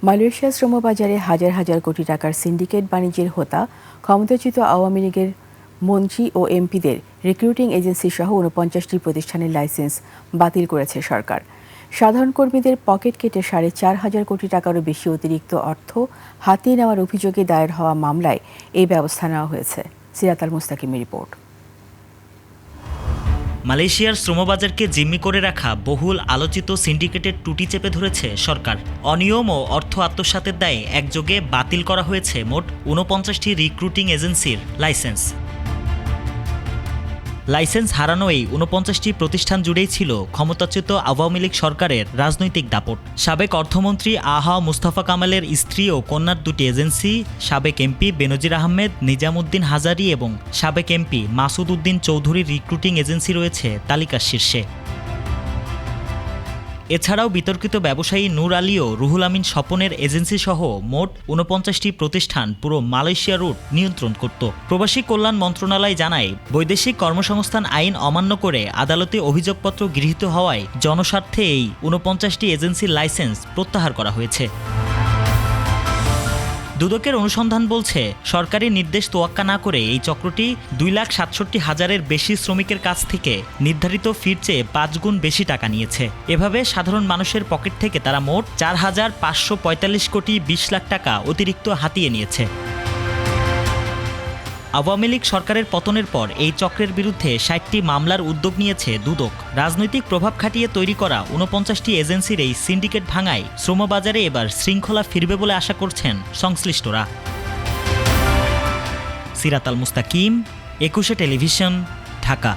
মালয়েশিয়ার শ্রমবাজারে হাজার হাজার কোটি টাকার সিন্ডিকেট বাণিজ্যের হোতা ক্ষমতাচ্যুত আওয়ামী লীগের মন্ত্রী ও এমপিদের রিক্রুটিং এজেন্সি সহ ৪৯টি প্রতিষ্ঠানের লাইসেন্স বাতিল করেছে সরকার। সাধারণ কর্মীদের পকেট কেটে ৪.৫ কোটি টাকারও বেশি অতিরিক্ত অর্থ হাতিয়ে নেওয়ার অভিযোগে দায়ের হওয়া মামলায় এই ব্যবস্থা নেওয়া হয়েছে। সিরাত আল মুস্তাকিমের রিপোর্ট। মালয়েশিয়ার শ্রমবাজারকে জিম্মি করে রাখা বহুল আলোচিত সিন্ডিকেটের টুটি চেপে ধরেছে সরকার। অনিয়ম ও অর্থ আত্মসাতের দায়ে একযোগে বাতিল করা হয়েছে মোট ৪৯টি রিক্রুটিং এজেন্সির লাইসেন্স। লাইসেন্স হারানো এই ৪৯টি প্রতিষ্ঠান জুড়েই ছিল ক্ষমতাচ্যুত আওয়ামী লীগ সরকারের রাজনৈতিক দাপট। সাবেক অর্থমন্ত্রী আহা মুস্তাফা কামালের স্ত্রী ও কন্যার দুটি এজেন্সি, সাবেক এমপি বেনজির আহমেদ, নিজামুদ্দিন হাজারি এবং সাবেক এমপি মাসুদ উদ্দিন চৌধুরীর রিক্রুটিং এজেন্সি রয়েছে তালিকার শীর্ষে। এছাড়াও বিতর্কিত ব্যবসায়ী নূর আলী ও রুহুল আমিন স্বপনের এজেন্সি সহ মোট ৪৯টি প্রতিষ্ঠান পুরো মালয়েশিয়া রুট নিয়ন্ত্রণ করত। প্রবাসী কল্যাণ মন্ত্রণালয় জানায়, বৈদেশিক কর্মসংস্থান আইন অমান্য করে আদালতে অভিযোগপত্র গৃহীত হওয়ায় জনস্বার্থে এই ৪৯টি এজেন্সির লাইসেন্স প্রত্যাহার করা হয়েছে। দুদকের অনুসন্ধান বলছে, সরকারি নির্দেশ তোয়াক্কা না করে এই চক্রটি ২,৬৭,০০০ বেশি শ্রমিকের কাছ থেকে নির্ধারিত ফির চেয়ে ৫ গুণ বেশি টাকা নিয়েছে। এভাবে সাধারণ মানুষের পকেট থেকে তারা মোট ৪,৫৪৫ কোটি ২০ লাখ টাকা অতিরিক্ত হাতিয়ে নিয়েছে। আওয়ামী লীগ সরকারের পতনের পর এই চক্রের বিরুদ্ধে ৬০টি মামলার উদ্যোগ নিয়েছে দুদক। রাজনৈতিক প্রভাব খাটিয়ে তৈরি করা ৪৯টি এজেন্সির এই সিন্ডিকেট ভাঙায় শ্রমবাজারে এবার শৃঙ্খলা ফিরবে বলে আশা করছেন সংশ্লিষ্টরা। সিরাত আল মুস্তাকিম, ২১ টেলিভিশন, ঢাকা।